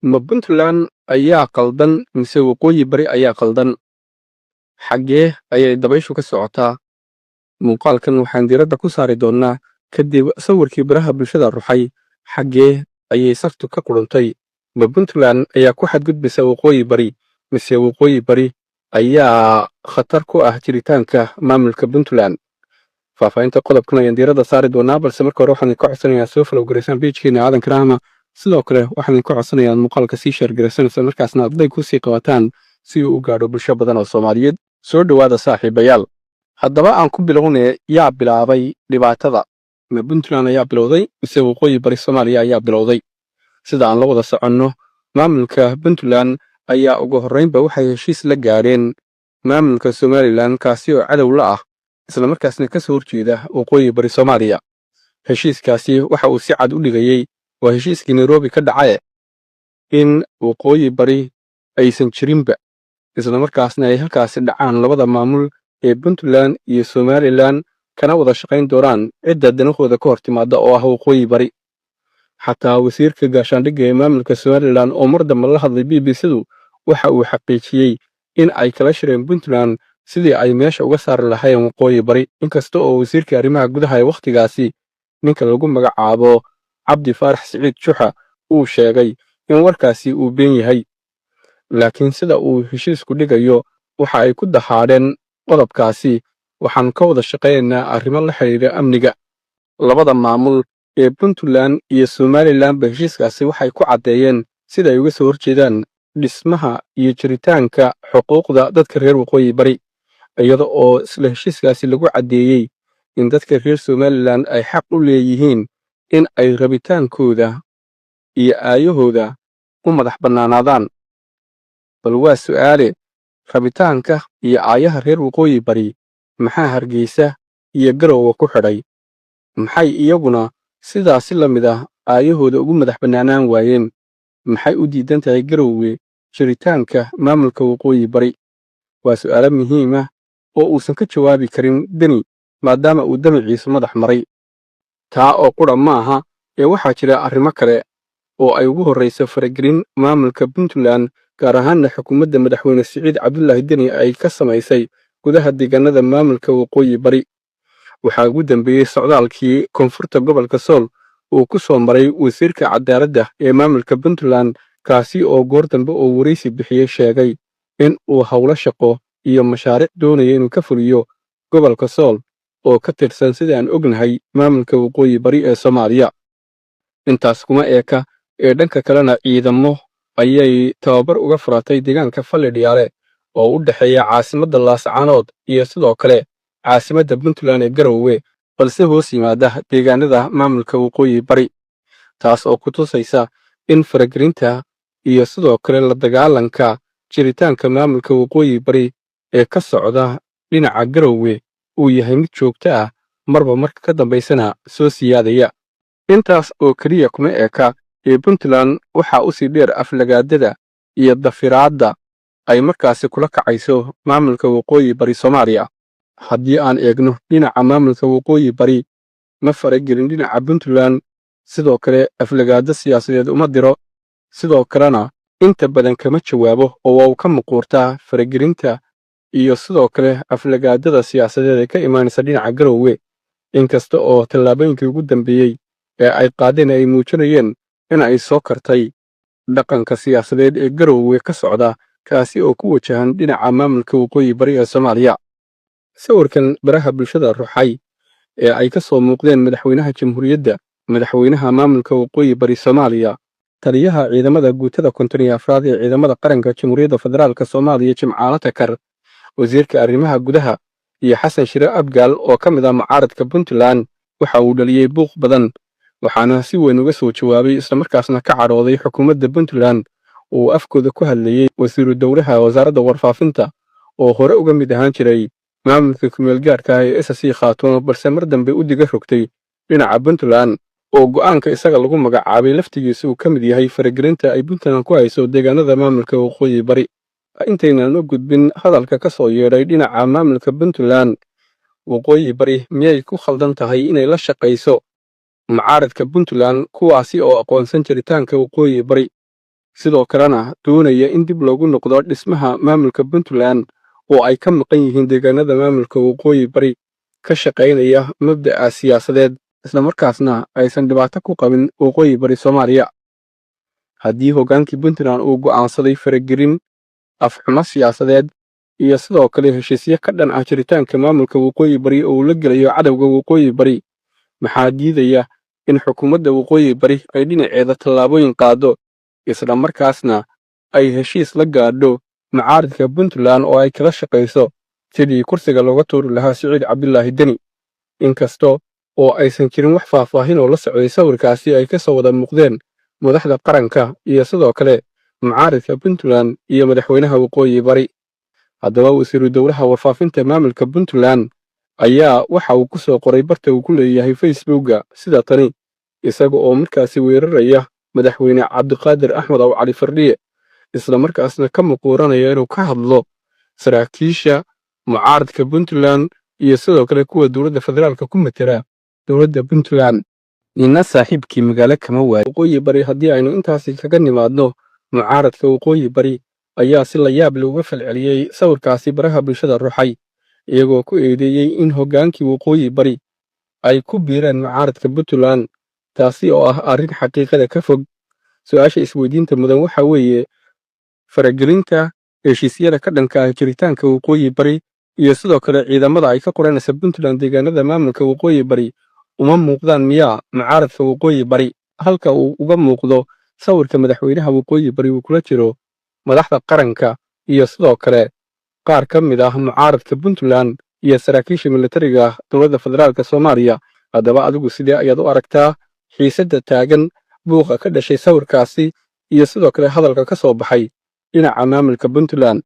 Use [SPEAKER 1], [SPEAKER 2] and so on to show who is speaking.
[SPEAKER 1] ma Puntland ayaa qaldan mise waqooyi bari ayaa qaldan? Xaggee ayay dabayshu ka socotaa? Muuqaalkan waxaan diiradda ku saari doonnaa kadib sawirkii baraha bulshada ruxay. Xaggee ayay sartu ka qudhuntay? Ma Puntland ayaa ku xadgudbaysa waqooyi bari mise waqooyi bari ayaa khatar ku ah jiritaanka maamulka Puntland? Faahfaahinta qodobkan ayaan diiradda saari doonnaa, balse marka hore waxaan idinka codsanayaa soo follow garaysaan page-keena aadan karaama. sidoo kale waxaan idinka codsanayaa muuqaalka sii share garaysan isla markaasna arday ku sii qabataan si uu u gaadho bulsho badan oo Soomaaliyeed. Soo dhawaada saaxiibayaal. Haddaba aan ku bilownay yaa bilaabay dhibaatada? Ma Puntland ayaa bilowday mise waqooyi bari Soomaaliya ayaa bilowday? Sida aan la wada soconno, maamulka Puntland ayaa ugu horreynba waxay heshiis la gaadheen maamulka Somaliland kaasi oo cadow la ah isla markaasna ka soo horjeeda waqooyi bari Soomaaliya. Heshiiskaasi waxa uu si cad u dhigayay waa heshiiskii Nairobi ka dhacay in waqooyi bari aysan jirinba isla markaasna ay halkaasi dhacaan labada maamul ee Puntland iyo Somaliland kana wada shaqayn doonaan cidda danahooda ka hor timaada oo ah waqooyi bari. Xataa wasiirka gaashaandhigga ee maamulka Somaliland oo mar dambe la hadlay BBC-du waxa uu xaqiijiyey in ay kala shireen Puntland sidii ay meesha uga saari lahaayeen waqooyi bari, inkasta oo wasiirka arrimaha gudaha ee wakhtigaasi ninka lagu magacaabo Cabdi Faarax Siciid Juxa uu sheegay in warkaasi uu been yahay. Laakiin sida uu heshiisku dhigayo waxa ay ku dahaadheen qodobkaasi, waxaan ka wada shaqaynaynaa arrimo la xiriira amniga. Labada maamul ee Puntland iyo Somaliland heshiiskaasi waxay ku caddeeyeen sida ay uga soo horjeedaan dhismaha iyo jiritaanka xuquuqda dadka reer waqooyi bari, iyada oo isla heshiiskaasi lagu caddeeyey in dadka reer Somaliland ay xaq u leeyihiin in ay rabitaankooda iyo aayahooda u madax bannaanaadaan. Bal waa su'aale, rabitaanka iyo aayaha reer waqooyi bari maxaa Hargeysa iyo Garowe ku xidhay? Maxay iyaguna sidaasi la mid ah aayahooda ugu madax bannaanaan waayeen? Maxay u diidan tahay Garowe jiritaanka maamulka waqooyi bari? Waa su'aalo muhiim ah oo uusan ka jawaabi karin Deni maadaama uu damaciisu madax maray. Taa oo qura ma aha ee waxaa jira arrimo kale oo ay ugu horreyso faragelin maamulka Puntland gaar ahaanna xukuumadda madaxweyne Siciid Cabdullaahi Deni ay ka samaysay gudaha deegaanada maamulka waqooyi bari. Waxaa ugu dambeeyey socdaalkii koonfurta gobolka Sool uu ku soo maray wasiirka cadaaladda ee maamulka Puntland, kaasi oo goor dambe oo waraysi bixiyey sheegay in uu howlo shaqo iyo mashaariic doonaya inuu ka fuliyo gobolka Sool oo ka tirsan sida aan ognahay maamulka waqooyi bari ee Soomaaliya. Intaas kuma eeka ee dhanka kalena ciidamo ayay tababar uga furatay deegaanka Fallidhiyaale oo u dhexeeya caasimadda Laascaanood iyo sidoo kale caasimadda Puntland ee Garowe, balse hoos yimaada deegaanada maamulka waqooyi bari. Taas oo ku tusaysa in faragelinta iyo sidoo kale la dagaalanka jiritaanka maamulka waqooyi bari ee ka socda dhinaca Garowe uu yahay mid joogto ah, marba marka ka dambaysana soo siyaadaya. Intaas oo keliya kuma eeka ee Puntland waxaa u sii dheer aflagaadada iyo dafiraadda ay markaasi kula kacayso maamulka waqooyi bari Soomaaliya. Haddii aan eegno dhinaca maamulka waqooyi bari, ma faragelin dhinaca Puntland, sidoo kale aflagaado siyaasadeed uma diro, sidoo kalena inta badan kama jawaabo oo waa uu ka muquurtaa faragelinta iyo sidoo kale aflagaadada siyaasadeed ee ka imaanaysa dhinaca Garowe. Inkasta oo tallaabooyinkii ugu dambeeyey ee ay qaadeen ay muujinayeen in ay soo kartay dhaqanka siyaasadeed ee Garowe ka socda, kaasi oo ku wajahan dhinaca maamulka waqooyi bari ee Soomaaliya. Sawirkan baraha bulshada ruxay ee ay ka soo muuqdeen madaxweynaha jamhuuriyadda, madaxweynaha maamulka waqooyi bari Soomaaliya, taliyaha ciidamada guutada 54 ee ciidamada qaranka Jamhuuriyadda Federaalka Soomaaliya Jimcaale Takar, wasiirka arrimaha gudaha iyo Xasan Shire Abgaal oo ka mid ah mucaaradka Puntland waxa uu dhaliyey buuq badan, waxaana si weyn uga soo jawaabay isla markaasna ka cadhooday xukuumadda Puntland oo afkooda ku hadlayey wasiiru dowlaha wasaaradda warfaafinta oo hore uga mid ahaan jiray maamulka kumeel gaarka ah ee SSC Khaatumo, balse mar dambe u diga rogtay dhinaca Puntland oo go'aanka isaga lagu magacaabay laftigiisa uu ka mid yahay faragelinta ay Puntland ku hayso deegaanada maamulka waqooyi bari. Intaynan u gudbin hadalka ka soo yeedhay dhinaca maamulka Puntland, waqooyi bari miyay ku khaldan tahay inay la shaqayso mucaaradka Puntland kuwaasi oo aqoonsan jiritaanka waqooyi bari? sidoo kalena doonaya in dib loogu noqdo dhismaha maamulka puntland oo ay ka maqan yihiin deegaanada maamulka waqooyi bari ka shaqaynaya mabda'a siyaasadeed islamarkaasna aysan dhibaato ku qabin waqooyi bari soomaaliya. haddii hoggaankii puntland uu go'aansaday faragelin afxumo siyaasadeed iyo sidoo kale heshiisyo ka dhan ah jiritaanka maamulka waqooyi bari oo uu la gelayo cadowga waqooyi bari, maxaa diidaya in xukuumadda waqooyi bari ay dhinaceeda tallaabooyin qaado isla markaasna ay heshiis la gaadho mucaaradka puntland oo ay kala shaqayso sidii kursiga looga tuuri lahaa siciid cabdulaahi deni. inkasta oo aysan jirin wax faahfaahin oo la socday sawirkaasi ay ka soo wada muuqdeen madaxda qaranka iyo sidoo kale mucaaradka puntland iyo madaxweynaha waqooyi bari. haddaba wasiiru dowlaha warfaafinta maamulka puntland ayaa waxa uu ku soo qoray barta uu ku leeyahay facebookga sida tani, isaga oo markaasi weeraraya madaxweyne cabdiqaadir axmed aw cali fardhiye isla markaasna ka muquuranaya inuu ka hadlo saraakiisha mucaaradka puntland iyo sidoo kale kuwa dowladda federaalka ku matera dowladda puntland. nina saaxiibkii magaalo kama waayo waqooyi bari. haddii aynu intaasi kaga nimaadno, mucaaradka waqooyi bari ayaa si la yaab leh uga falceliyey sawirkaasi baraha bulshada ruuxay, iyagoo ku eedeeyey in hoggaankii waqooyi bari ay ku biireen mucaaradka puntland, taasi oo ah arrin xaqiiqada ka fog. su'aasha isweydiinta mudan waxa weeye, faragelinta heshiisyada ka dhanka ah jiritaanka waqooyi bari iyo sidoo kale ciidamada ay ka qoranaysa puntland deegaanada maamulka waqooyi bari uma muuqdaan miyaa mucaaradka waqooyi bari, halka uu uga muuqdo sawirka madaxweynaha waqooyi bari uu kula jiro madaxda qaranka iyo sidoo kale qaar ka mid ah mucaaradka puntland iyo saraakiisha militariga dowladda federaalka soomaaliya. haddaba adigu sidee ayaad u aragtaa xiisadda taagan, buuqa ka dhashay sawirkaasi iyo sidoo kale hadalka ka soo baxay dhinaca maamulka puntland?